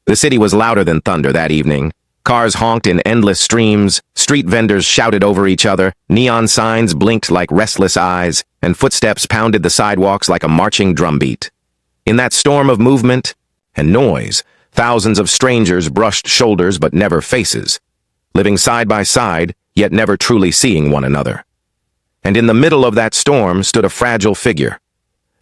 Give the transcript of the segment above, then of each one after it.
The city was louder than thunder that evening. Cars honked in endless streams, street vendors shouted over each other, neon signs blinked like restless eyes, and footsteps pounded the sidewalks like a marching drumbeat. In that storm of movement and noise, thousands of strangers brushed shoulders but never faces, living side by side, yet never truly seeing one another. And in the middle of that storm stood a fragile figure,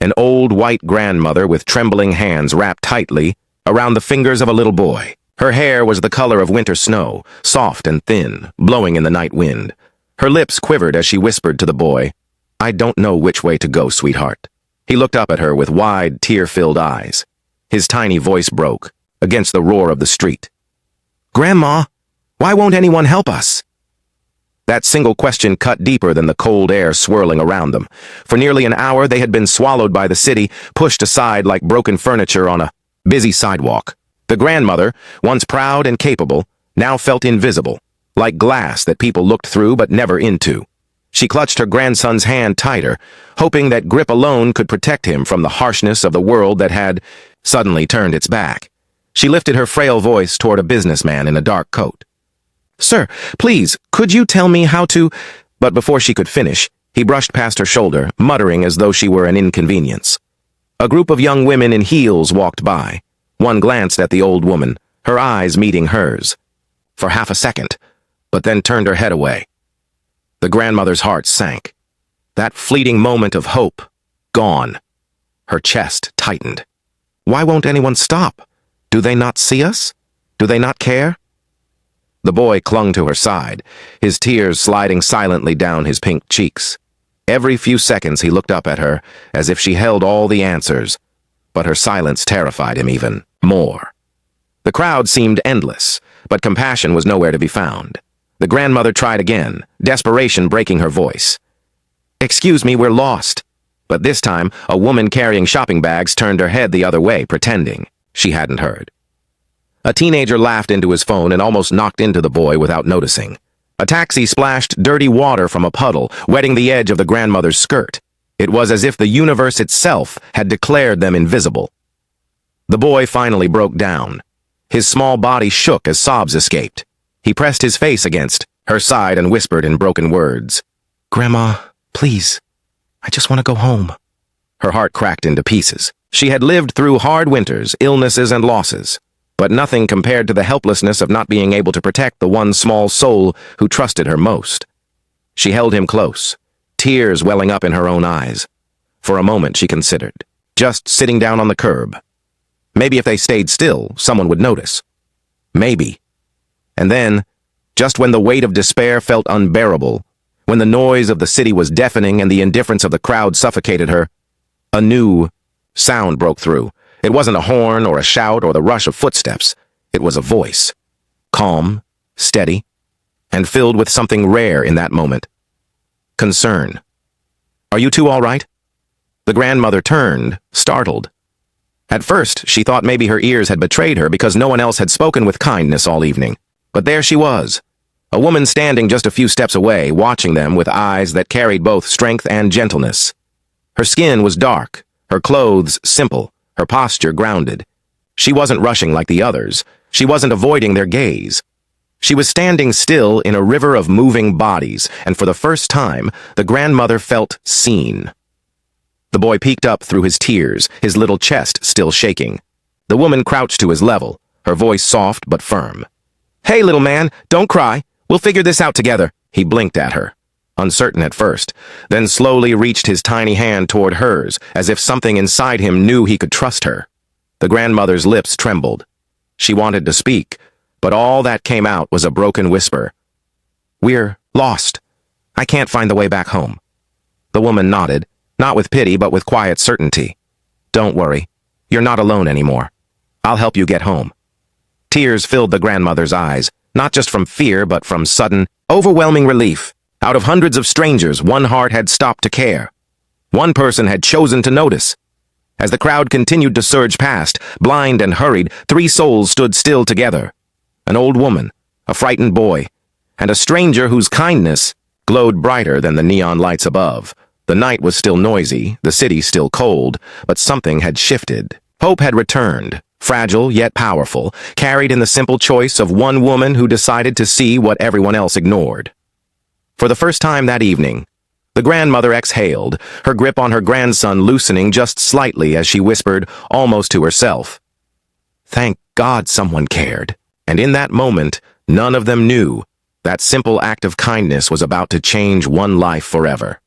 an old white grandmother with trembling hands wrapped tightly around the fingers of a little boy. Her hair was the color of winter snow, soft and thin, blowing in the night wind. Her lips quivered as she whispered to the boy, "I don't know which way to go, sweetheart." He looked up at her with wide, tear-filled eyes. His tiny voice broke against the roar of the street. "Grandma, why won't anyone help us?" That single question cut deeper than the cold air swirling around them. For nearly an hour they had been swallowed by the city, pushed aside like broken furniture on a busy sidewalk. The grandmother, once proud and capable, now felt invisible, like glass that people looked through but never into. She clutched her grandson's hand tighter, hoping that grip alone could protect him from the harshness of the world that had suddenly turned its back. She lifted her frail voice toward a businessman in a dark coat. "Sir, please, could you tell me how to—" But before she could finish, he brushed past her shoulder, muttering as though she were an inconvenience. A group of young women in heels walked by. One glanced at the old woman, her eyes meeting hers, for half a second, but then turned her head away. The grandmother's heart sank. That fleeting moment of hope, gone. Her chest tightened. Why won't anyone stop? Do they not see us? Do they not care? The boy clung to her side, his tears sliding silently down his pink cheeks. Every few seconds he looked up at her, as if she held all the answers, but her silence terrified him even more. The crowd seemed endless, but compassion was nowhere to be found. The grandmother tried again, desperation breaking her voice. "Excuse me, we're lost." But this time, a woman carrying shopping bags turned her head the other way, pretending she hadn't heard. A teenager laughed into his phone and almost knocked into the boy without noticing. A taxi splashed dirty water from a puddle, wetting the edge of the grandmother's skirt. It was as if the universe itself had declared them invisible. The boy finally broke down. His small body shook as sobs escaped. He pressed his face against her side and whispered in broken words, "Grandma, please, I just want to go home." Her heart cracked into pieces. She had lived through hard winters, illnesses, and losses, but nothing compared to the helplessness of not being able to protect the one small soul who trusted her most. She held him close, tears welling up in her own eyes. For a moment she considered, just sitting down on the curb. Maybe if they stayed still, someone would notice. Maybe. And then, just when the weight of despair felt unbearable, when the noise of the city was deafening and the indifference of the crowd suffocated her, a new sound broke through. It wasn't a horn or a shout or the rush of footsteps. It was a voice, calm, steady, and filled with something rare in that moment. Concern. "Are you two all right?" The grandmother turned, startled. At first, she thought maybe her ears had betrayed her because no one else had spoken with kindness all evening. But there she was, a woman standing just a few steps away, watching them with eyes that carried both strength and gentleness. Her skin was dark, her clothes simple, her posture grounded. She wasn't rushing like the others. She wasn't avoiding their gaze. She was standing still in a river of moving bodies, and for the first time, the grandmother felt seen. The boy peeked up through his tears, his little chest still shaking. The woman crouched to his level, her voice soft but firm. "Hey, little man, don't cry. We'll figure this out together." He blinked at her, uncertain at first, then slowly reached his tiny hand toward hers, as if something inside him knew he could trust her. The grandmother's lips trembled. She wanted to speak, but all that came out was a broken whisper. "We're lost. I can't find the way back home." The woman nodded, not with pity but with quiet certainty. "Don't worry. You're not alone anymore. I'll help you get home." Tears filled the grandmother's eyes, not just from fear but from sudden, overwhelming relief. Out of hundreds of strangers, one heart had stopped to care. One person had chosen to notice. As the crowd continued to surge past, blind and hurried, three souls stood still together. An old woman, a frightened boy, and a stranger whose kindness glowed brighter than the neon lights above. The night was still noisy, the city still cold, but something had shifted. Hope had returned, fragile yet powerful, carried in the simple choice of one woman who decided to see what everyone else ignored. For the first time that evening, the grandmother exhaled, her grip on her grandson loosening just slightly as she whispered, almost to herself, "Thank God someone cared." And in that moment, none of them knew that simple act of kindness was about to change one life forever.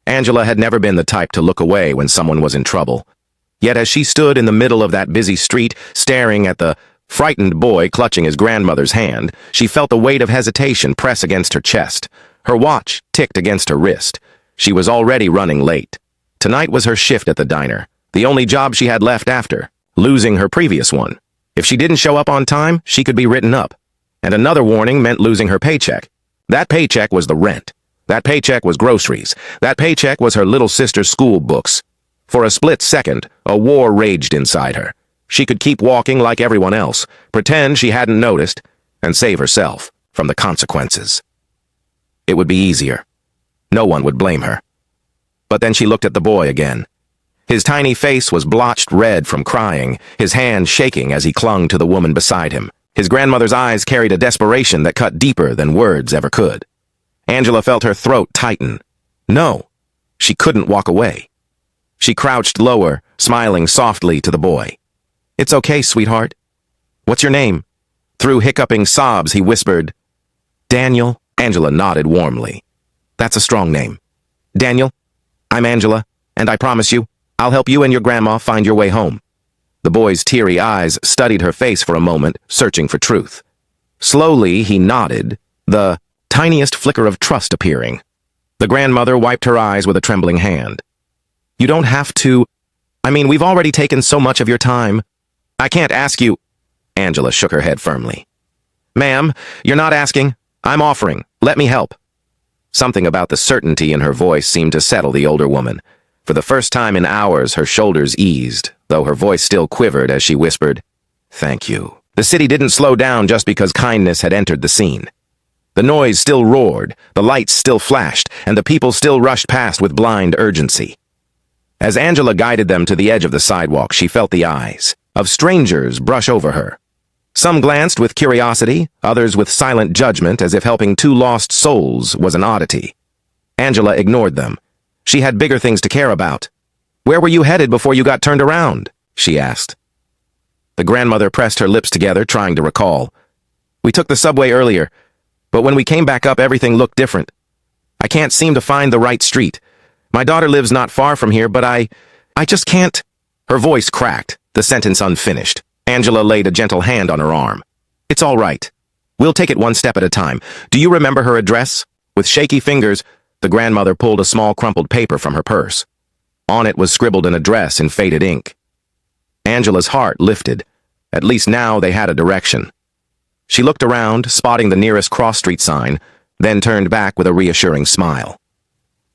Angela had never been the type to look away when someone was in trouble. Yet as she stood in the middle of that busy street, staring at the frightened boy clutching his grandmother's hand, she felt the weight of hesitation press against her chest. Her watch ticked against her wrist. She was already running late. Tonight was her shift at the diner, the only job she had left after losing her previous one. If she didn't show up on time, she could be written up. And another warning meant losing her paycheck. That paycheck was the rent. That paycheck was groceries. That paycheck was her little sister's school books. For a split second, a war raged inside her. She could keep walking like everyone else, pretend she hadn't noticed, and save herself from the consequences. It would be easier. No one would blame her. But then she looked at the boy again. His tiny face was blotched red from crying, his hand shaking as he clung to the woman beside him. His grandmother's eyes carried a desperation that cut deeper than words ever could. Angela felt her throat tighten. No, she couldn't walk away. She crouched lower, smiling softly to the boy. "It's okay, sweetheart. What's your name?" Through hiccuping sobs, he whispered, "Daniel." Angela nodded warmly. "That's a strong name. Daniel, I'm Angela, and I promise you, I'll help you and your grandma find your way home." The boy's teary eyes studied her face for a moment, searching for truth. Slowly, he nodded, the tiniest flicker of trust appearing. The grandmother wiped her eyes with a trembling hand. "You don't have to. We've already taken so much of your time. I can't ask you." Angela shook her head firmly. "Ma'am, you're not asking. I'm offering. Let me help." Something about the certainty in her voice seemed to settle the older woman. For the first time in hours, her shoulders eased, though her voice still quivered as she whispered, "Thank you." The city didn't slow down just because kindness had entered the scene. The noise still roared, the lights still flashed, and the people still rushed past with blind urgency. As Angela guided them to the edge of the sidewalk, she felt the eyes of strangers brush over her. Some glanced with curiosity, others with silent judgment, as if helping two lost souls was an oddity. Angela ignored them. She had bigger things to care about. "Where were you headed before you got turned around?" she asked. The grandmother pressed her lips together, trying to recall. "We took the subway earlier, but when we came back up, everything looked different. I can't seem to find the right street. My daughter lives not far from here, but I just can't." Her voice cracked, the sentence unfinished. Angela laid a gentle hand on her arm. "It's all right. We'll take it one step at a time. Do you remember her address?" With shaky fingers, the grandmother pulled a small crumpled paper from her purse. On it was scribbled an address in faded ink. Angela's heart lifted. At least now they had a direction. She looked around, spotting the nearest cross-street sign, then turned back with a reassuring smile.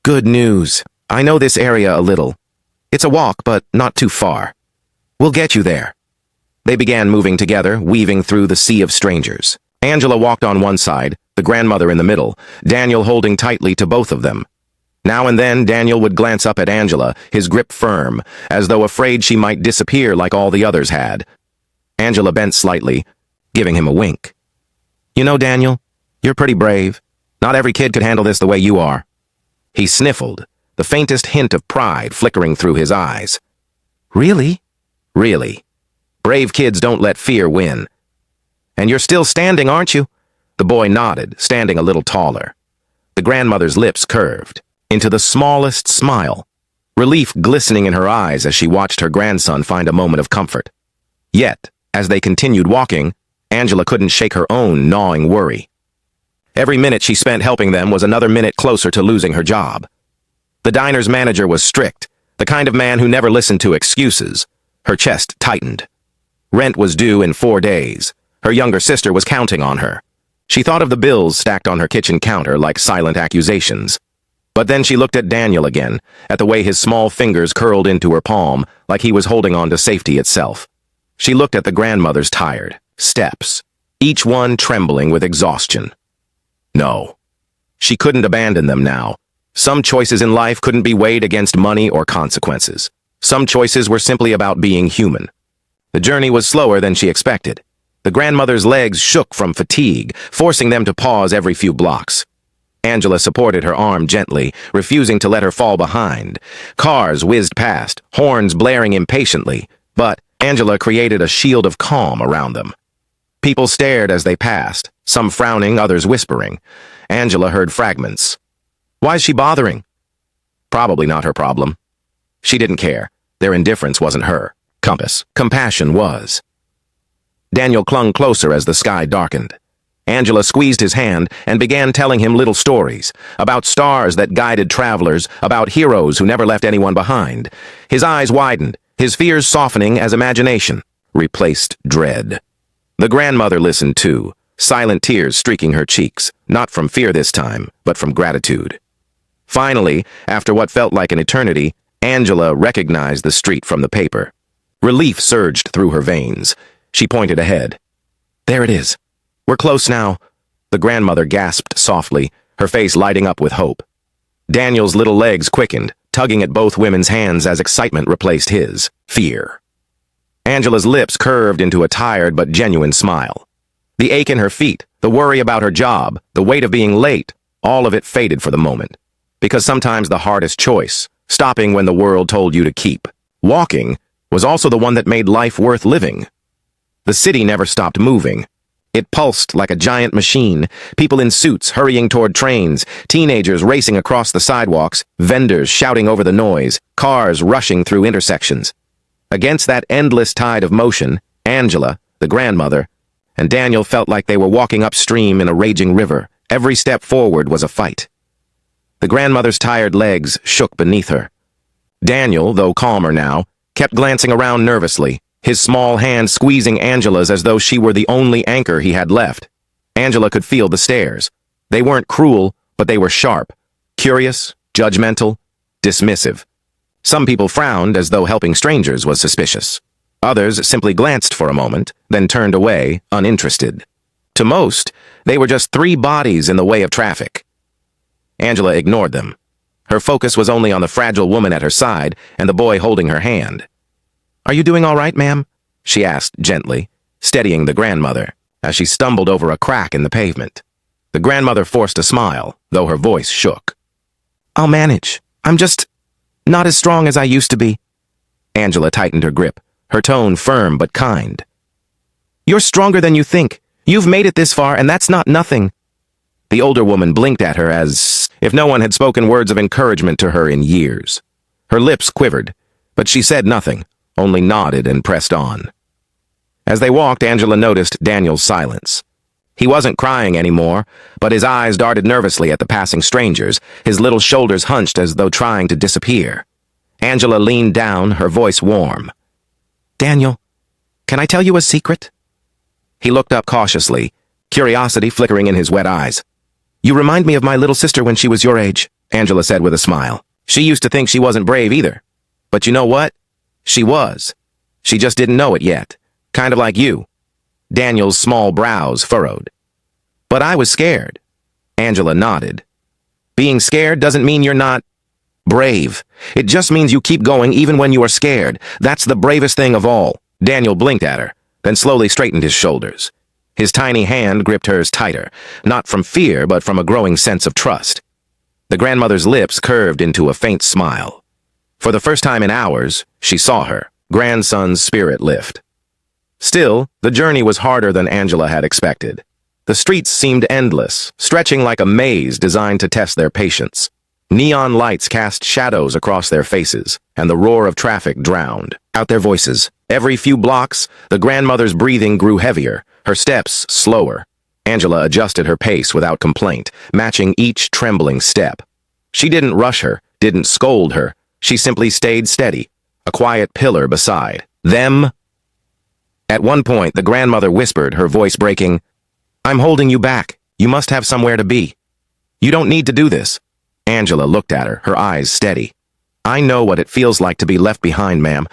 "Good news. I know this area a little. It's a walk, but not too far. We'll get you there." They began moving together, weaving through the sea of strangers. Angela walked on one side, the grandmother in the middle, Daniel holding tightly to both of them. Now and then, Daniel would glance up at Angela, his grip firm, as though afraid she might disappear like all the others had. Angela bent slightly, giving him a wink. "You know, Daniel, you're pretty brave. Not every kid could handle this the way you are." He sniffled, the faintest hint of pride flickering through his eyes. "Really?" "Really. Brave kids don't let fear win." "And you're still standing, aren't you?" The boy nodded, standing a little taller. The grandmother's lips curved into the smallest smile, relief glistening in her eyes as she watched her grandson find a moment of comfort. Yet, as they continued walking, Angela couldn't shake her own gnawing worry. Every minute she spent helping them was another minute closer to losing her job. The diner's manager was strict, the kind of man who never listened to excuses. Her chest tightened. Rent was due in 4 days. Her younger sister was counting on her. She thought of the bills stacked on her kitchen counter like silent accusations. But then she looked at Daniel again, at the way his small fingers curled into her palm like he was holding on to safety itself. She looked at the grandmother's tired steps, each one trembling with exhaustion. No. She couldn't abandon them now. Some choices in life couldn't be weighed against money or consequences. Some choices were simply about being human. The journey was slower than she expected. The grandmother's legs shook from fatigue, forcing them to pause every few blocks. Angela supported her arm gently, refusing to let her fall behind. Cars whizzed past, horns blaring impatiently, but Angela created a shield of calm around them. People stared as they passed, some frowning, others whispering. Angela heard fragments. Why's she bothering? Probably not her problem. She didn't care. Their indifference wasn't her compass. Compassion was. Daniel clung closer as the sky darkened. Angela squeezed his hand and began telling him little stories about stars that guided travelers, about heroes who never left anyone behind. His eyes widened, his fears softening as imagination replaced dread. The grandmother listened too, silent tears streaking her cheeks, not from fear this time, but from gratitude. Finally, after what felt like an eternity, Angela recognized the street from the paper. Relief surged through her veins. She pointed ahead. There it is. We're close now. The grandmother gasped softly, her face lighting up with hope. Daniel's little legs quickened, tugging at both women's hands as excitement replaced his fear. Angela's lips curved into a tired but genuine smile. The ache in her feet, the worry about her job, the weight of being late, all of it faded for the moment. Because sometimes the hardest choice, stopping when the world told you to keep walking, was also the one that made life worth living. The city never stopped moving. It pulsed like a giant machine, people in suits hurrying toward trains, teenagers racing across the sidewalks, vendors shouting over the noise, cars rushing through intersections. Against that endless tide of motion, Angela, the grandmother, and Daniel felt like they were walking upstream in a raging river. Every step forward was a fight. The grandmother's tired legs shook beneath her. Daniel, though calmer now, kept glancing around nervously, his small hand squeezing Angela's as though she were the only anchor he had left. Angela could feel the stares. They weren't cruel, but they were sharp, curious, judgmental, dismissive. Some people frowned as though helping strangers was suspicious. Others simply glanced for a moment, then turned away, uninterested. To most, they were just three bodies in the way of traffic. Angela ignored them. Her focus was only on the fragile woman at her side and the boy holding her hand. "Are you doing all right, ma'am?" she asked gently, steadying the grandmother as she stumbled over a crack in the pavement. The grandmother forced a smile, though her voice shook. "I'll manage. I'm just not as strong as I used to be." Angela tightened her grip, her tone firm but kind. "You're stronger than you think. You've made it this far, and that's not nothing." The older woman blinked at her as if no one had spoken words of encouragement to her in years. Her lips quivered, but she said nothing, only nodded and pressed on. As they walked, Angela noticed Daniel's silence. He wasn't crying anymore, but his eyes darted nervously at the passing strangers, his little shoulders hunched as though trying to disappear. Angela leaned down, her voice warm. "Daniel, can I tell you a secret?" He looked up cautiously, curiosity flickering in his wet eyes. "You remind me of my little sister when she was your age," Angela said with a smile. "She used to think she wasn't brave either. But you know what? She was. She just didn't know it yet. Kind of like you." Daniel's small brows furrowed. "But I was scared." Angela nodded. "Being scared doesn't mean you're not brave. It just means you keep going even when you are scared. That's the bravest thing of all." Daniel blinked at her, then slowly straightened his shoulders. His tiny hand gripped hers tighter, not from fear but from a growing sense of trust. The grandmother's lips curved into a faint smile. For the first time in hours, she saw her grandson's spirit lift. Still, the journey was harder than Angela had expected. The streets seemed endless, stretching like a maze designed to test their patience. Neon lights cast shadows across their faces, and the roar of traffic drowned out their voices. Every few blocks, the grandmother's breathing grew heavier, her steps slower. Angela adjusted her pace without complaint, matching each trembling step. She didn't rush her, didn't scold her. She simply stayed steady, a quiet pillar beside them. At one point, the grandmother whispered, her voice breaking, "I'm holding you back. You must have somewhere to be. You don't need to do this." Angela looked at her, her eyes steady. "I know what it feels like to be left behind, ma'am.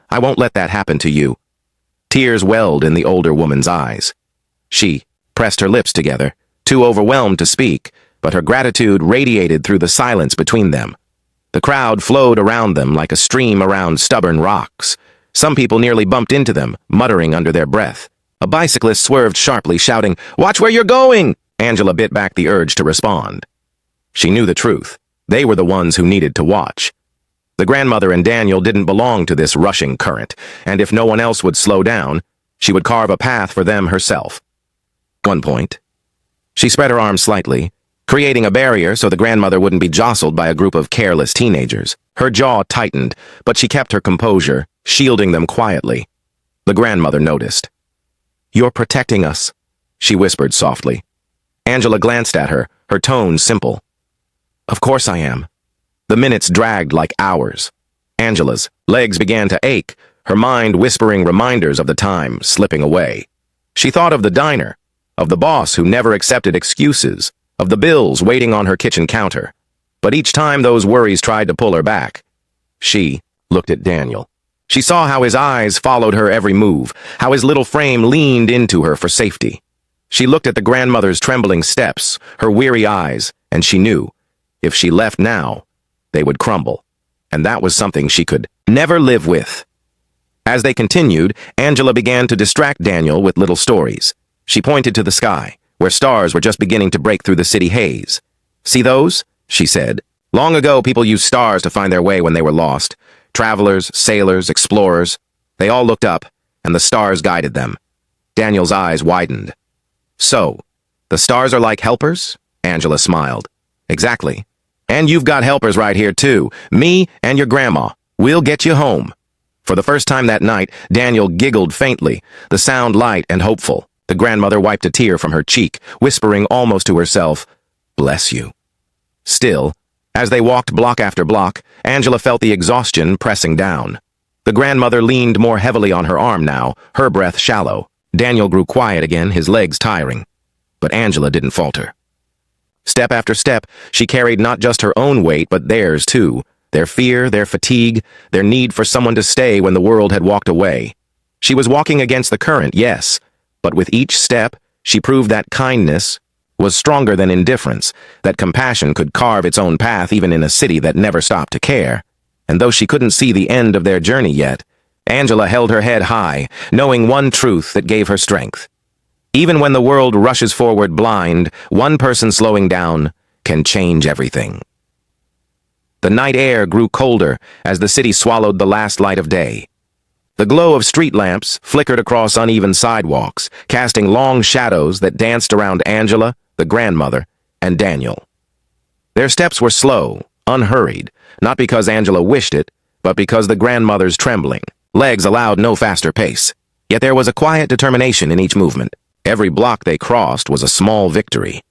I won't let that happen to you." Tears welled in the older woman's eyes. She pressed her lips together, too overwhelmed to speak, but her gratitude radiated through the silence between them. The crowd flowed around them like a stream around stubborn rocks. Some people nearly bumped into them, muttering under their breath. A bicyclist swerved sharply, shouting, "Watch where you're going!" Angela bit back the urge to respond. She knew the truth. They were the ones who needed to watch. The grandmother and Daniel didn't belong to this rushing current, and if no one else would slow down, she would carve a path for them herself. At one point, she spread her arms slightly, creating a barrier so the grandmother wouldn't be jostled by a group of careless teenagers. Her jaw tightened, but she kept her composure, shielding them quietly. The grandmother noticed. "You're protecting us," she whispered softly. Angela glanced at her, her tone simple. "Of course I am." The minutes dragged like hours. Angela's legs began to ache, her mind whispering reminders of the time slipping away. She thought of the diner, of the boss who never accepted excuses, of the bills waiting on her kitchen counter. But each time those worries tried to pull her back, she looked at Daniel. She saw how his eyes followed her every move, how his little frame leaned into her for safety. She looked at the grandmother's trembling steps, her weary eyes, and she knew, if she left now, they would crumble. And that was something she could never live with. As they continued, Angela began to distract Daniel with little stories. She pointed to the sky, where stars were just beginning to break through the city haze. "See those?" she said. "Long ago, people used stars to find their way when they were lost. Travelers, sailors, explorers. They all looked up, and the stars guided them." Daniel's eyes widened. "So, the stars are like helpers?" Angela smiled. "Exactly. And you've got helpers right here, too. Me and your grandma. We'll get you home." For the first time that night, Daniel giggled faintly, the sound light and hopeful. The grandmother wiped a tear from her cheek, whispering almost to herself, "Bless you." Still, as they walked block after block, Angela felt the exhaustion pressing down. The grandmother leaned more heavily on her arm now, her breath shallow. Daniel grew quiet again, his legs tiring. But Angela didn't falter. Step after step, she carried not just her own weight, but theirs too. Their fear, their fatigue, their need for someone to stay when the world had walked away. She was walking against the current, yes, but with each step, she proved that kindness was stronger than indifference, that compassion could carve its own path even in a city that never stopped to care. And though she couldn't see the end of their journey yet, Angela held her head high, knowing one truth that gave her strength. Even when the world rushes forward blind, one person slowing down can change everything. The night air grew colder as the city swallowed the last light of day. The glow of street lamps flickered across uneven sidewalks, casting long shadows that danced around Angela, the grandmother, and Daniel. Their steps were slow, unhurried, not because Angela wished it, but because the grandmother's trembling legs allowed no faster pace. Yet there was a quiet determination in each movement. Every block they crossed was a small victory.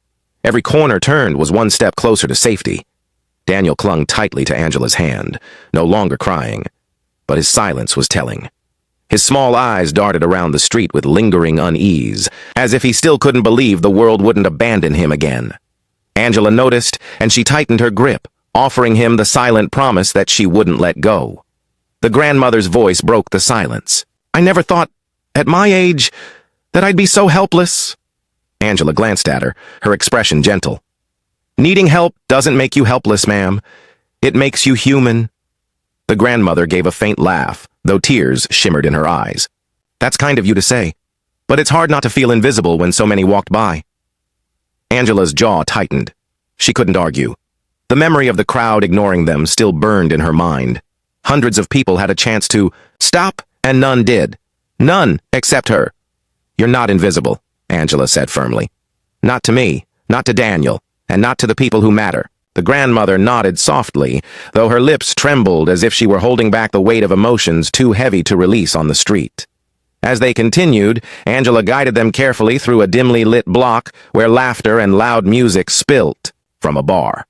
Every corner turned was one step closer to safety. Daniel clung tightly to Angela's hand, no longer crying, but his silence was telling. His small eyes darted around the street with lingering unease, as if he still couldn't believe the world wouldn't abandon him again. Angela noticed, and she tightened her grip, offering him the silent promise that she wouldn't let go. The grandmother's voice broke the silence. "I never thought, at my age, that I'd be so helpless." Angela glanced at her, her expression gentle. "Needing help doesn't make you helpless, ma'am. It makes you human." The grandmother gave a faint laugh, though tears shimmered in her eyes. "That's kind of you to say, but it's hard not to feel invisible when so many walked by." Angela's jaw tightened. She couldn't argue. The memory of the crowd ignoring them still burned in her mind. Hundreds of people had a chance to stop, and none did. None except her. "You're not invisible," Angela said firmly. "Not to me, not to Daniel, and not to the people who matter." The grandmother nodded softly, though her lips trembled as if she were holding back the weight of emotions too heavy to release on the street. As they continued, Angela guided them carefully through a dimly lit block where laughter and loud music spilt from a bar.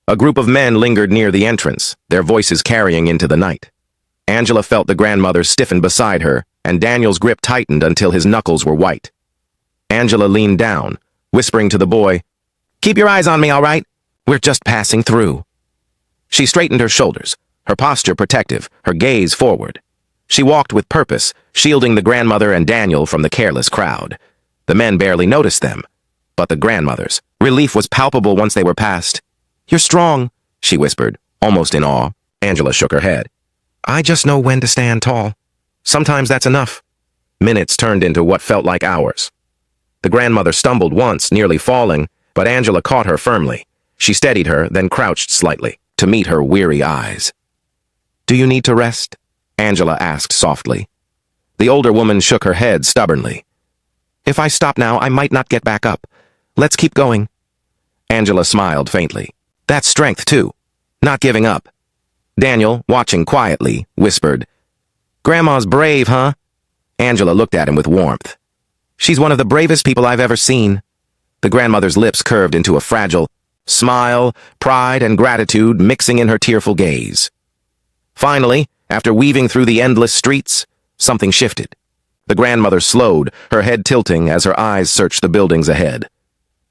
A group of men lingered near the entrance, their voices carrying into the night. Angela felt the grandmother stiffen beside her, and Daniel's grip tightened until his knuckles were white. Angela leaned down, whispering to the boy, "Keep your eyes on me, all right? We're just passing through." She straightened her shoulders, her posture protective, her gaze forward. She walked with purpose, shielding the grandmother and Daniel from the careless crowd. The men barely noticed them, but the grandmother's relief was palpable once they were past. "You're strong," she whispered, almost in awe. Angela shook her head. "I just know when to stand tall." Sometimes that's enough. Minutes turned into what felt like hours. The grandmother stumbled once, nearly falling, but Angela caught her firmly. She steadied her, then crouched slightly, to meet her weary eyes. "Do you need to rest?" Angela asked softly. The older woman shook her head stubbornly. "If I stop now, I might not get back up. Let's keep going." Angela smiled faintly. "That's strength, too. Not giving up." Daniel, watching quietly, whispered, "Grandma's brave, huh?" Angela looked at him with warmth. "She's one of the bravest people I've ever seen." The grandmother's lips curved into a fragile smile, pride and gratitude mixing in her tearful gaze. Finally, after weaving through the endless streets, something shifted. The grandmother slowed, her head tilting as her eyes searched the buildings ahead.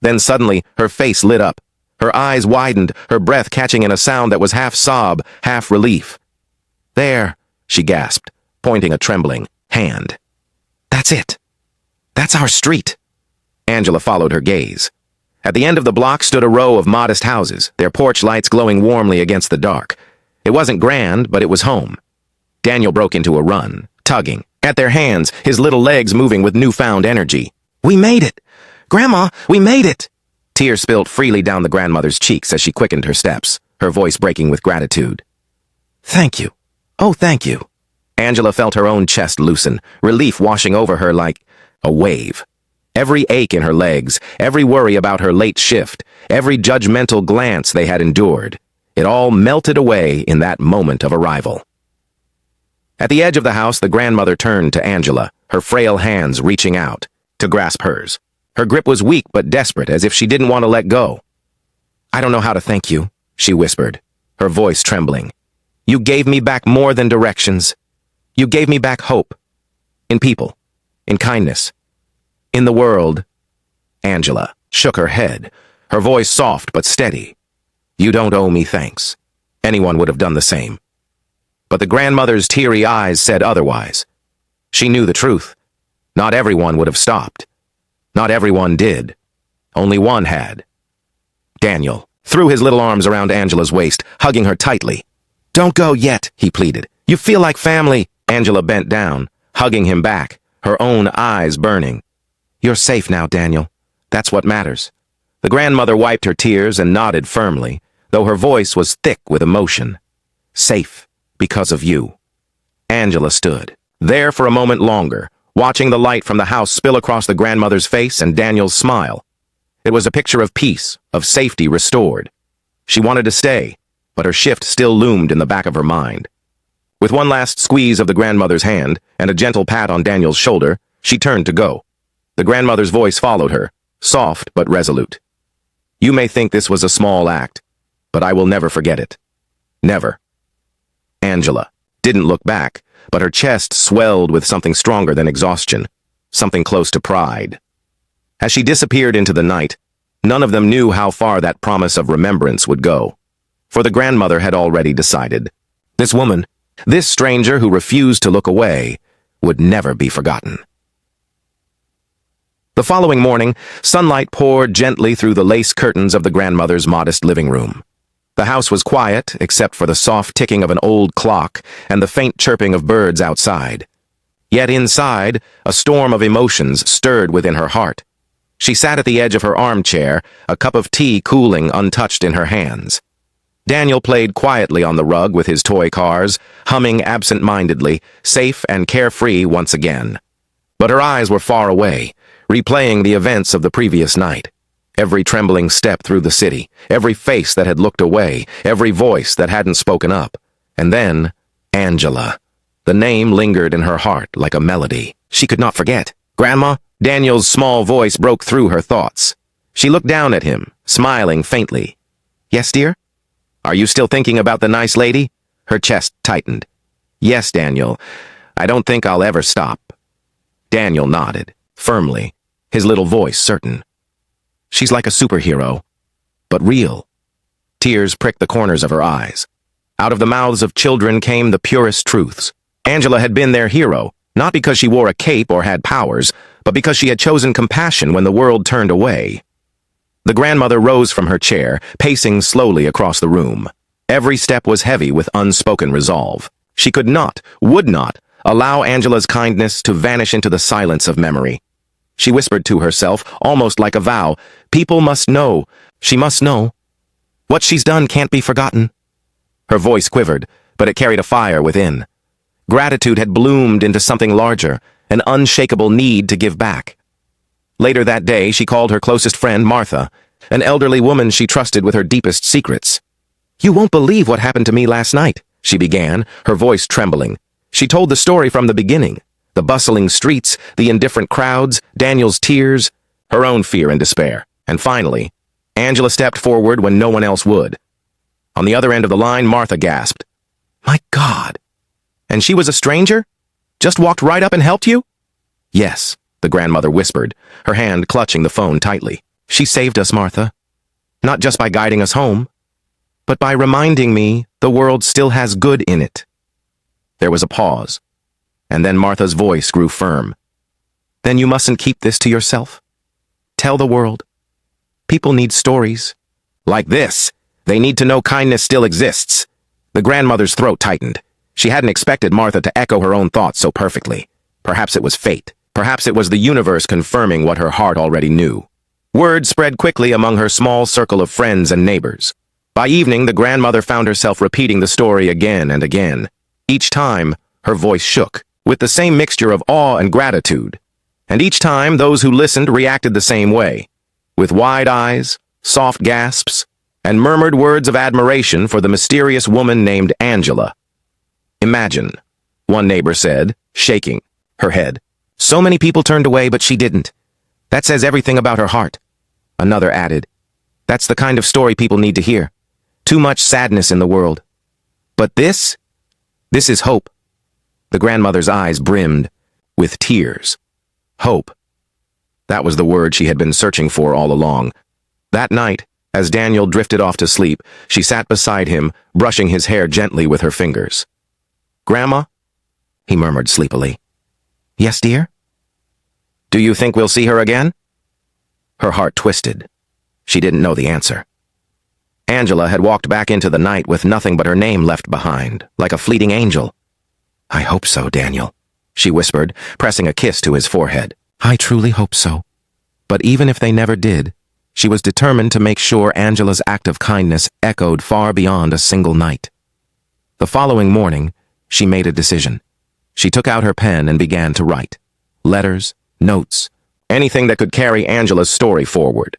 Then suddenly, her face lit up. Her eyes widened, her breath catching in a sound that was half sob, half relief. "There," she gasped, pointing a trembling hand. "That's it. That's our street." Angela followed her gaze. At the end of the block stood a row of modest houses, their porch lights glowing warmly against the dark. It wasn't grand, but it was home. Daniel broke into a run, tugging at their hands, his little legs moving with newfound energy. "We made it! Grandma, we made it!" Tears spilled freely down the grandmother's cheeks as she quickened her steps, her voice breaking with gratitude. "Thank you. Oh, thank you." Angela felt her own chest loosen, relief washing over her like a wave. Every ache in her legs, every worry about her late shift, every judgmental glance they had endured, it all melted away in that moment of arrival. At the edge of the house, the grandmother turned to Angela, her frail hands reaching out to grasp hers. Her grip was weak but desperate, as if she didn't want to let go. "I don't know how to thank you," she whispered, her voice trembling. "You gave me back more than directions. You gave me back hope. In people. In kindness. In the world." Angela shook her head, her voice soft but steady. "You don't owe me thanks. Anyone would have done the same." But the grandmother's teary eyes said otherwise. She knew the truth. Not everyone would have stopped. Not everyone did. Only one had. Daniel threw his little arms around Angela's waist, hugging her tightly. "Don't go yet," he pleaded. "You feel like family." Angela bent down, hugging him back, her own eyes burning. "You're safe now, Daniel. That's what matters." The grandmother wiped her tears and nodded firmly, though her voice was thick with emotion. "Safe because of you." Angela stood there for a moment longer, watching the light from the house spill across the grandmother's face and Daniel's smile. It was a picture of peace, of safety restored. She wanted to stay, but her shift still loomed in the back of her mind. With one last squeeze of the grandmother's hand and a gentle pat on Daniel's shoulder, she turned to go. The grandmother's voice followed her, soft but resolute. "You may think this was a small act, but I will never forget it. Never." Angela didn't look back, but her chest swelled with something stronger than exhaustion, something close to pride. As she disappeared into the night, none of them knew how far that promise of remembrance would go. For the grandmother had already decided. This woman, this stranger who refused to look away, would never be forgotten. The following morning, sunlight poured gently through the lace curtains of the grandmother's modest living room. The house was quiet, except for the soft ticking of an old clock and the faint chirping of birds outside. Yet inside, a storm of emotions stirred within her heart. She sat at the edge of her armchair, a cup of tea cooling untouched in her hands. Daniel played quietly on the rug with his toy cars, humming absent-mindedly, safe and carefree once again. But her eyes were far away, replaying the events of the previous night. Every trembling step through the city, every face that had looked away, every voice that hadn't spoken up. And then, Angela. The name lingered in her heart like a melody. She could not forget. "Grandma?" Daniel's small voice broke through her thoughts. She looked down at him, smiling faintly. "Yes, dear? Are you still thinking about the nice lady?" Her chest tightened. "Yes, Daniel. I don't think I'll ever stop." Daniel nodded, firmly, his little voice certain. "She's like a superhero, but real." Tears pricked the corners of her eyes. Out of the mouths of children came the purest truths. Angela had been their hero, not because she wore a cape or had powers, but because she had chosen compassion when the world turned away. The grandmother rose from her chair, pacing slowly across the room. Every step was heavy with unspoken resolve. She could not, would not, Allow Angela's kindness to vanish into the silence of memory. She whispered to herself, almost like a vow, people must know, she must know. What she's done can't be forgotten. Her voice quivered, but it carried a fire within. Gratitude had bloomed into something larger, an unshakable need to give back. Later that day, she called her closest friend, Martha, an elderly woman she trusted with her deepest secrets. "You won't believe what happened to me last night," she began, her voice trembling. She told the story from the beginning, the bustling streets, the indifferent crowds, Daniel's tears, her own fear and despair. And finally, Angela stepped forward when no one else would. On the other end of the line, Martha gasped, "My God! And she was a stranger? Just walked right up and helped you?" "Yes," the grandmother whispered, her hand clutching the phone tightly. "She saved us, Martha. Not just by guiding us home, but by reminding me the world still has good in it." There was a pause, and then Martha's voice grew firm. "Then you mustn't keep this to yourself. Tell the world. People need stories. Like this. They need to know kindness still exists." The grandmother's throat tightened. She hadn't expected Martha to echo her own thoughts so perfectly. Perhaps it was fate. Perhaps it was the universe confirming what her heart already knew. Word spread quickly among her small circle of friends and neighbors. By evening, the grandmother found herself repeating the story again and again. Each time, her voice shook, with the same mixture of awe and gratitude. And each time, those who listened reacted the same way, with wide eyes, soft gasps, and murmured words of admiration for the mysterious woman named Angela. "Imagine," one neighbor said, shaking her head. "So many people turned away, but she didn't. That says everything about her heart." Another added, "That's the kind of story people need to hear. Too much sadness in the world. But this is hope." The grandmother's eyes brimmed with tears. Hope. That was the word she had been searching for all along. That night, as Daniel drifted off to sleep, she sat beside him, brushing his hair gently with her fingers. "Grandma?" he murmured sleepily. "Yes, dear?" "Do you think we'll see her again?" Her heart twisted. She didn't know the answer. Angela had walked back into the night with nothing but her name left behind, like a fleeting angel. "I hope so, Daniel," she whispered, pressing a kiss to his forehead. "I truly hope so." But even if they never did, she was determined to make sure Angela's act of kindness echoed far beyond a single night. The following morning, she made a decision. She took out her pen and began to write. Letters, notes, anything that could carry Angela's story forward.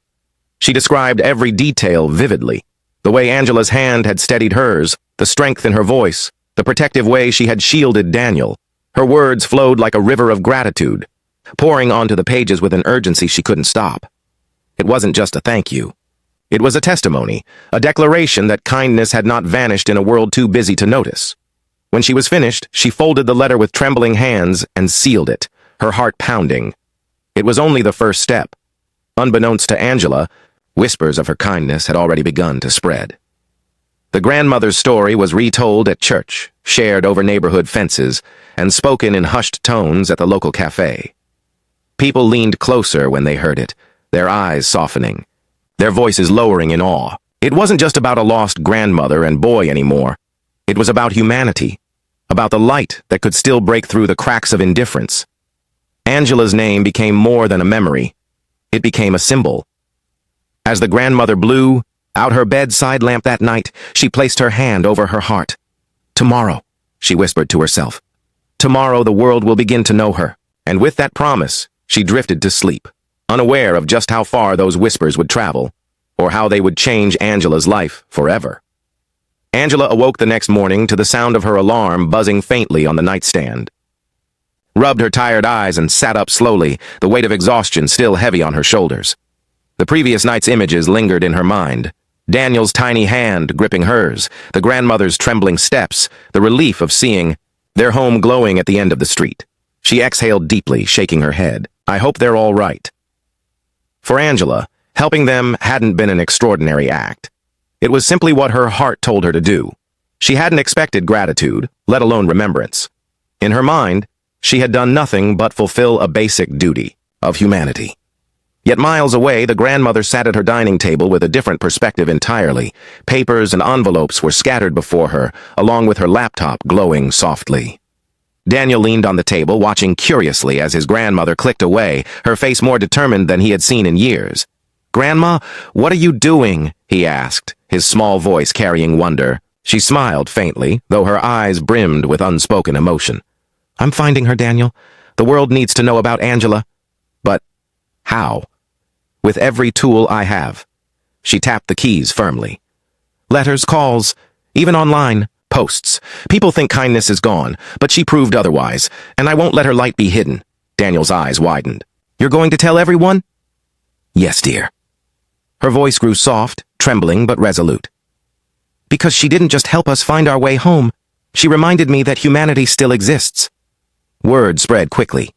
She described every detail vividly. The way Angela's hand had steadied hers, the strength in her voice, the protective way she had shielded Daniel. Her words flowed like a river of gratitude, pouring onto the pages with an urgency she couldn't stop. It wasn't just a thank you. It was a testimony, a declaration that kindness had not vanished in a world too busy to notice. When she was finished, she folded the letter with trembling hands and sealed it, her heart pounding. It was only the first step. Unbeknownst to Angela, whispers of her kindness had already begun to spread. The grandmother's story was retold at church, shared over neighborhood fences, and spoken in hushed tones at the local cafe. People leaned closer when they heard it, their eyes softening, their voices lowering in awe. It wasn't just about a lost grandmother and boy anymore. It was about humanity, about the light that could still break through the cracks of indifference. Angela's name became more than a memory. It became a symbol. As the grandmother blew out her bedside lamp that night, she placed her hand over her heart. "Tomorrow," she whispered to herself. "Tomorrow the world will begin to know her." And with that promise, she drifted to sleep, unaware of just how far those whispers would travel, or how they would change Angela's life forever. Angela awoke the next morning to the sound of her alarm buzzing faintly on the nightstand. Rubbed her tired eyes and sat up slowly, the weight of exhaustion still heavy on her shoulders. The previous night's images lingered in her mind. Daniel's tiny hand gripping hers, the grandmother's trembling steps, the relief of seeing their home glowing at the end of the street. She exhaled deeply, shaking her head. "I hope they're all right." For Angela, helping them hadn't been an extraordinary act. It was simply what her heart told her to do. She hadn't expected gratitude, let alone remembrance. In her mind, she had done nothing but fulfill a basic duty of humanity. Yet miles away, the grandmother sat at her dining table with a different perspective entirely. Papers and envelopes were scattered before her, along with her laptop glowing softly. Daniel leaned on the table, watching curiously as his grandmother clicked away, her face more determined than he had seen in years. "Grandma, what are you doing?" he asked, his small voice carrying wonder. She smiled faintly, though her eyes brimmed with unspoken emotion. "I'm finding her, Daniel. The world needs to know about Angela." "But how?" "With every tool I have." She tapped the keys firmly. "Letters, calls, even online, posts. People think kindness is gone, but she proved otherwise, and I won't let her light be hidden." Daniel's eyes widened. "You're going to tell everyone?" "Yes, dear." Her voice grew soft, trembling but resolute. "Because she didn't just help us find our way home. She reminded me that humanity still exists." Word spread quickly.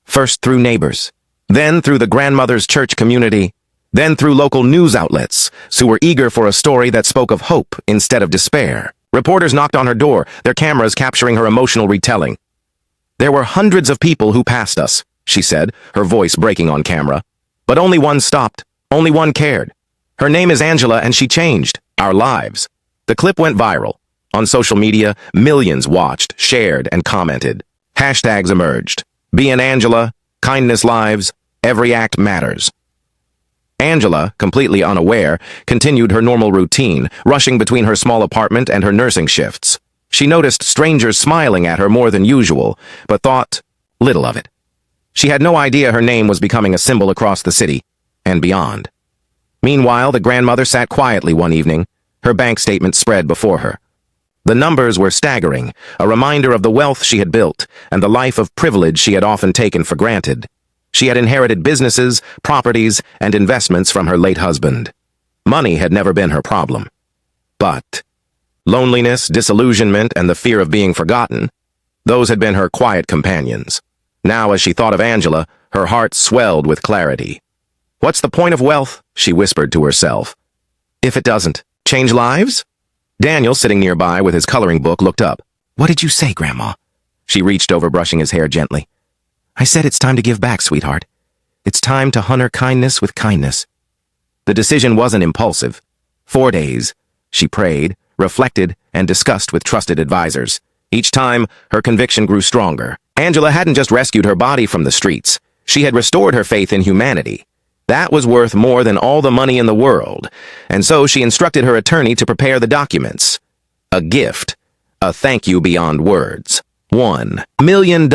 First through neighbors, then through the grandmother's church community, then through local news outlets who were eager for a story that spoke of hope instead of despair. Reporters knocked on her door, their cameras capturing her emotional retelling. "There were hundreds of people who passed us," she said, her voice breaking on camera. "But only one stopped. Only one cared. Her name is Angela, and she changed our lives." The clip went viral. On social media, millions watched, shared, and commented. Hashtags emerged. "Be an Angela," "Kindness Lives," "Every Act Matters." Angela, completely unaware, continued her normal routine, rushing between her small apartment and her nursing shifts. She noticed strangers smiling at her more than usual, but thought little of it. She had no idea her name was becoming a symbol across the city and beyond. Meanwhile, the grandmother sat quietly one evening, her bank statement spread before her. The numbers were staggering, a reminder of the wealth she had built and the life of privilege she had often taken for granted. She had inherited businesses, properties, and investments from her late husband. Money had never been her problem. But loneliness, disillusionment, and the fear of being forgotten, those had been her quiet companions. Now, as she thought of Angela, her heart swelled with clarity. "What's the point of wealth?" she whispered to herself. "If it doesn't change lives?" Daniel, sitting nearby with his coloring book, looked up. "What did you say, Grandma?" She reached over, brushing his hair gently. "I said it's time to give back, sweetheart. It's time to honor kindness with kindness." The decision wasn't impulsive. 4 days. She prayed, reflected, and discussed with trusted advisors. Each time, her conviction grew stronger. Angela hadn't just rescued her body from the streets. She had restored her faith in humanity. That was worth more than all the money in the world, and so she instructed her attorney to prepare the documents. A gift. A thank you beyond words. $1 million.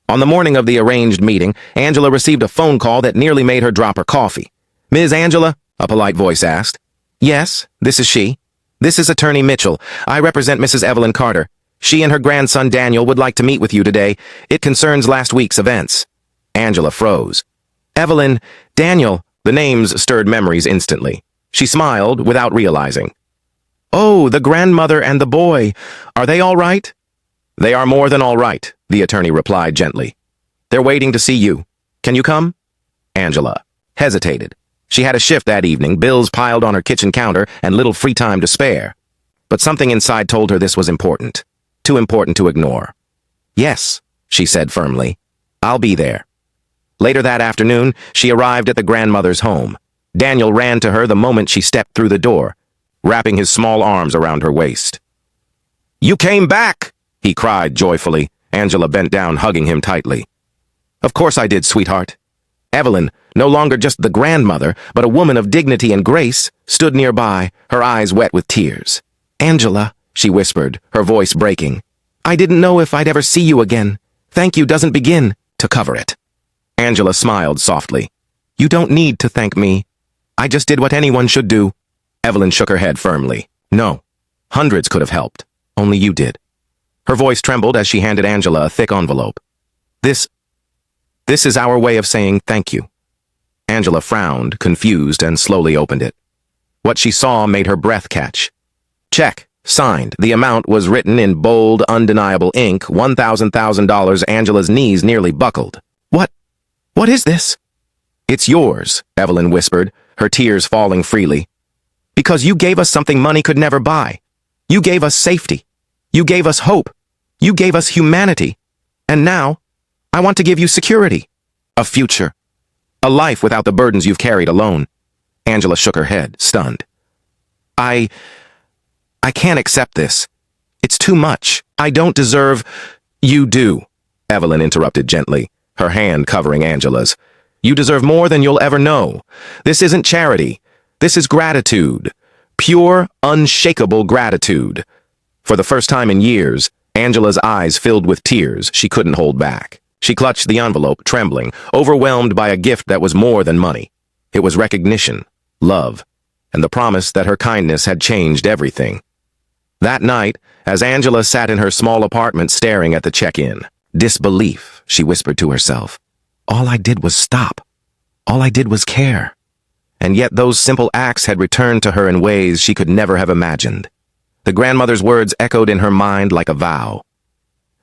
On the morning of the arranged meeting, Angela received a phone call that nearly made her drop her coffee. "Ms. Angela?" a polite voice asked. "Yes, this is she. This is Attorney Mitchell. I represent Mrs. Evelyn Carter. She and her grandson Daniel would like to meet with you today. It concerns last week's events." Angela froze. "Evelyn, Daniel," the names stirred memories instantly. She smiled without realizing. "Oh, the grandmother and the boy. Are they all right?" "They are more than all right," the attorney replied gently. "They're waiting to see you. Can you come?" Angela hesitated. She had a shift that evening, bills piled on her kitchen counter, and little free time to spare. But something inside told her this was important. Too important to ignore. "Yes," she said firmly. "I'll be there." Later that afternoon, she arrived at the grandmother's home. Daniel ran to her the moment she stepped through the door, wrapping his small arms around her waist. "You came back!" he cried joyfully. Angela bent down, hugging him tightly. "Of course I did, sweetheart." Evelyn, no longer just the grandmother, but a woman of dignity and grace, stood nearby, her eyes wet with tears. "Angela," she whispered, her voice breaking. "I didn't know if I'd ever see you again. Thank you doesn't begin to cover it." Angela smiled softly. "You don't need to thank me. I just did what anyone should do." Evelyn shook her head firmly. "No. Hundreds could have helped. Only you did." Her voice trembled as she handed Angela a thick envelope. This is our way of saying thank you." Angela frowned, confused, and slowly opened it. What she saw made her breath catch. Check. Signed. The amount was written in bold, undeniable ink, $1,000. Angela's knees nearly buckled. What is this?" "It's yours," Evelyn whispered, her tears falling freely. "Because you gave us something money could never buy. You gave us safety. You gave us hope. You gave us humanity. And now, I want to give you security. A future. A life without the burdens you've carried alone." Angela shook her head, stunned. I can't accept this." It's too much. I don't deserve—" "You do," Evelyn interrupted gently, her hand covering Angela's. "You deserve more than you'll ever know. This isn't charity. This is gratitude. Pure, unshakable gratitude." For the first time in years, Angela's eyes filled with tears she couldn't hold back. She clutched the envelope, trembling, overwhelmed by a gift that was more than money. It was recognition, love, and the promise that her kindness had changed everything. That night, as Angela sat in her small apartment staring at the check-in, disbelief, she whispered to herself. All I did was stop. All I did was care. And yet those simple acts had returned to her in ways she could never have imagined. The grandmother's words echoed in her mind like a vow.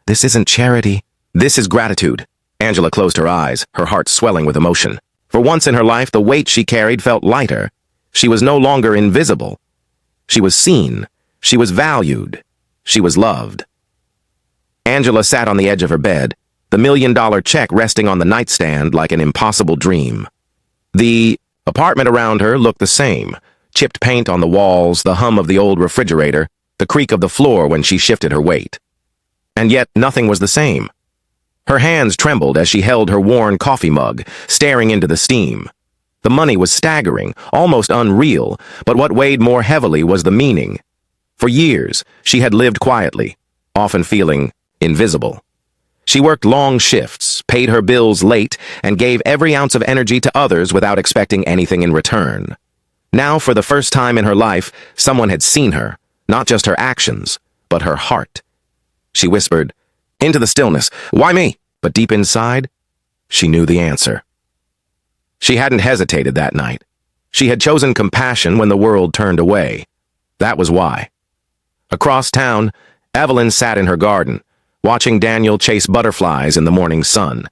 This isn't charity. This is gratitude. Angela closed her eyes, her heart swelling with emotion. For once in her life, the weight she carried felt lighter. She was no longer invisible. She was seen. She was valued. She was loved. Angela sat on the edge of her bed, the $1 million check resting on the nightstand like an impossible dream. The apartment around her looked the same. Chipped paint on the walls, the hum of the old refrigerator, the creak of the floor when she shifted her weight. And yet nothing was the same. Her hands trembled as she held her worn coffee mug, staring into the steam. The money was staggering, almost unreal, but what weighed more heavily was the meaning. For years, she had lived quietly, often feeling invisible. She worked long shifts, paid her bills late, and gave every ounce of energy to others without expecting anything in return. Now, for the first time in her life, someone had seen her, not just her actions, but her heart. She whispered, into the stillness, "Why me?" But deep inside, she knew the answer. She hadn't hesitated that night. She had chosen compassion when the world turned away. That was why. Across town, Evelyn sat in her garden, watching Daniel chase butterflies in the morning sun.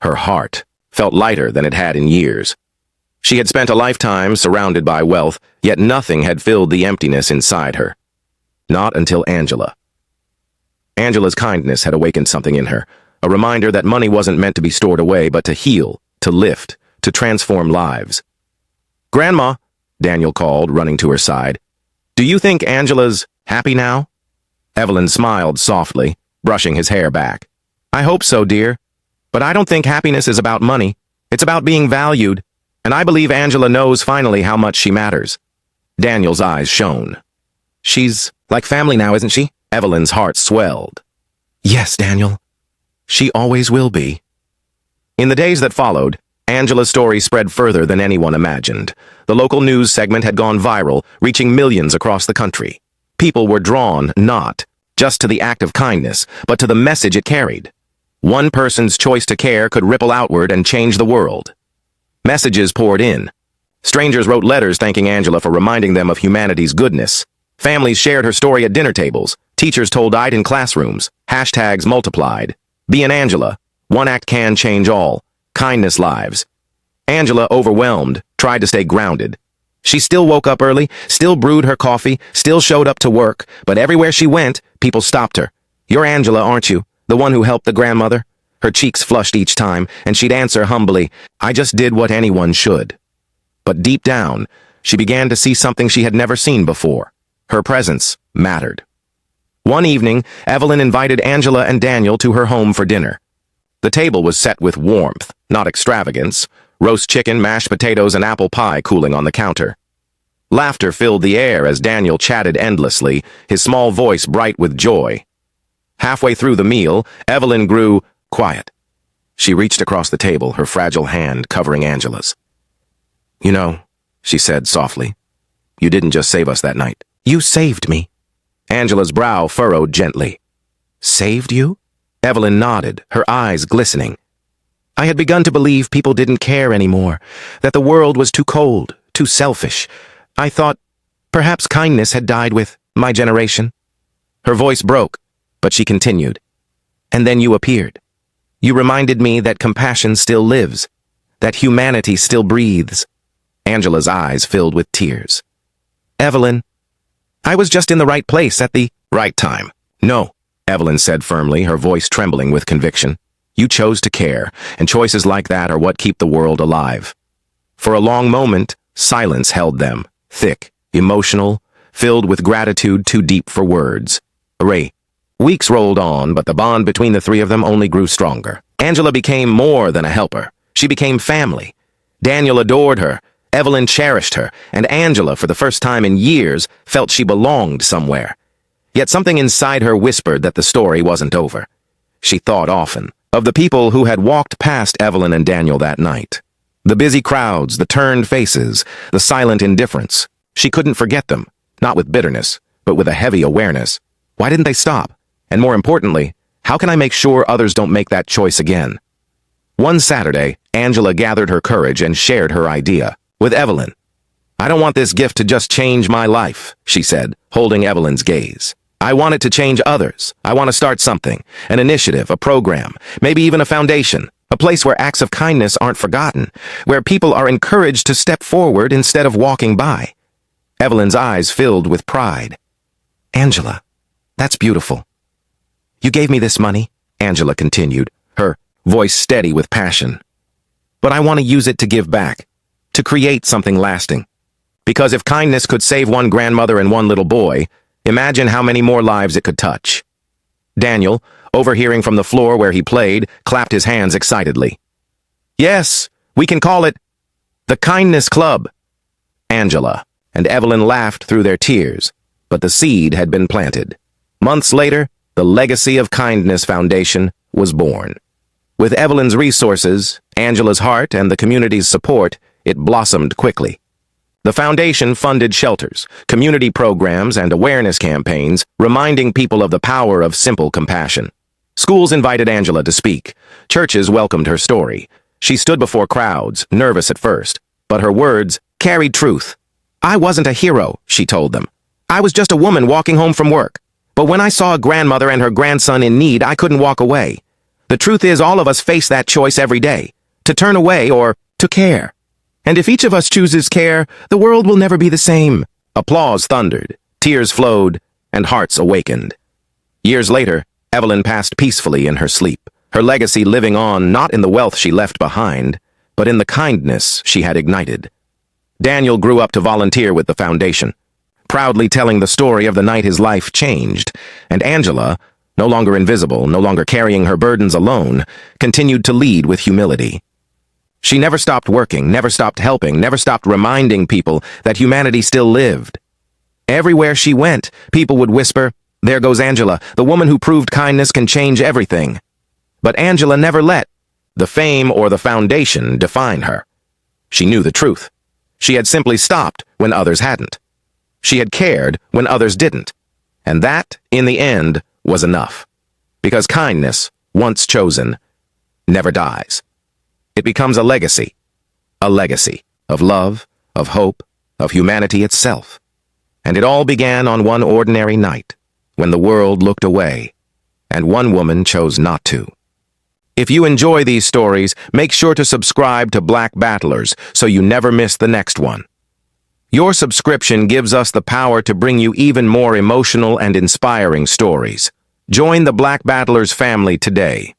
Her heart felt lighter than it had in years. She had spent a lifetime surrounded by wealth, yet nothing had filled the emptiness inside her. Not until Angela. Angela's kindness had awakened something in her, a reminder that money wasn't meant to be stored away, but to heal, to lift, to transform lives. "Grandma," Daniel called, running to her side. "Do you think Angela's happy now?" Evelyn smiled softly, brushing his hair back. "I hope so, dear. But I don't think happiness is about money. It's about being valued, and I believe Angela knows finally how much she matters." Daniel's eyes shone. "She's like family now, isn't she?" Evelyn's heart swelled. "Yes, Daniel. She always will be." In the days that followed, Angela's story spread further than anyone imagined. The local news segment had gone viral, reaching millions across the country. People were drawn, not just to the act of kindness, but to the message it carried. One person's choice to care could ripple outward and change the world. Messages poured in. Strangers wrote letters thanking Angela for reminding them of humanity's goodness. Families shared her story at dinner tables. Teachers told it in classrooms. Hashtags multiplied. Be an Angela. One act can change all. Kindness lives. Angela, overwhelmed, tried to stay grounded. She still woke up early, still brewed her coffee, still showed up to work, but everywhere she went, people stopped her. "You're Angela, aren't you? The one who helped the grandmother?" Her cheeks flushed each time, and she'd answer humbly, "I just did what anyone should." But deep down, she began to see something she had never seen before. Her presence mattered. One evening, Evelyn invited Angela and Daniel to her home for dinner. The table was set with warmth, not extravagance. Roast chicken, mashed potatoes, and apple pie cooling on the counter. Laughter filled the air as Daniel chatted endlessly, his small voice bright with joy. Halfway through the meal, Evelyn grew quiet. She reached across the table, her fragile hand covering Angela's. "You know," she said softly, "you didn't just save us that night. You saved me." Angela's brow furrowed gently. "Saved you?" Evelyn nodded, her eyes glistening. "I had begun to believe people didn't care anymore, that the world was too cold, too selfish. I thought perhaps kindness had died with my generation." Her voice broke, but she continued. "And then you appeared. You reminded me that compassion still lives, that humanity still breathes." Angela's eyes filled with tears. "Evelyn, I was just in the right place at the right time." "No," Evelyn said firmly, her voice trembling with conviction. "You chose to care, and choices like that are what keep the world alive." For a long moment, silence held them, thick, emotional, filled with gratitude too deep for words. Hooray. Weeks rolled on, but the bond between the three of them only grew stronger. Angela became more than a helper. She became family. Daniel adored her, Evelyn cherished her, and Angela, for the first time in years, felt she belonged somewhere. Yet something inside her whispered that the story wasn't over. She thought often of the people who had walked past Evelyn and Daniel that night. The busy crowds, the turned faces, the silent indifference. She couldn't forget them, not with bitterness, but with a heavy awareness. Why didn't they stop? And more importantly, how can I make sure others don't make that choice again? One Saturday, Angela gathered her courage and shared her idea with Evelyn. I don't want this gift to just change my life, she said, holding Evelyn's gaze. I want it to change others. I want to start something, an initiative, a program, maybe even a foundation, a place where acts of kindness aren't forgotten, where people are encouraged to step forward instead of walking by. Evelyn's eyes filled with pride. Angela, that's beautiful. You gave me this money, Angela continued, her voice steady with passion. But I want to use it to give back, to create something lasting. Because if kindness could save one grandmother and one little boy, imagine how many more lives it could touch. Daniel, overhearing from the floor where he played, clapped his hands excitedly. Yes, we can call it the Kindness Club. Angela and Evelyn laughed through their tears, but the seed had been planted. Months later, the Legacy of Kindness Foundation was born. With Evelyn's resources, Angela's heart, and the community's support, it blossomed quickly. The foundation funded shelters, community programs, and awareness campaigns, reminding people of the power of simple compassion. Schools invited Angela to speak. Churches welcomed her story. She stood before crowds, nervous at first, but her words carried truth. I wasn't a hero, she told them. I was just a woman walking home from work. But when I saw a grandmother and her grandson in need, I couldn't walk away. The truth is, all of us face that choice every day, to turn away or to care. And if each of us chooses care, the world will never be the same. Applause thundered, tears flowed, and hearts awakened. Years later, Evelyn passed peacefully in her sleep, her legacy living on not in the wealth she left behind, but in the kindness she had ignited. Daniel grew up to volunteer with the foundation, proudly telling the story of the night his life changed, and Angela, no longer invisible, no longer carrying her burdens alone, continued to lead with humility. She never stopped working, never stopped helping, never stopped reminding people that humanity still lived. Everywhere she went, people would whisper, "There goes Angela, the woman who proved kindness can change everything." But Angela never let the fame or the foundation define her. She knew the truth. She had simply stopped when others hadn't. She had cared when others didn't. And that, in the end, was enough. Because kindness, once chosen, never dies. It becomes a legacy of love, of hope, of humanity itself. And it all began on one ordinary night, when the world looked away, and one woman chose not to. If you enjoy these stories, make sure to subscribe to Black Battlers so you never miss the next one. Your subscription gives us the power to bring you even more emotional and inspiring stories. Join the Black Battlers family today.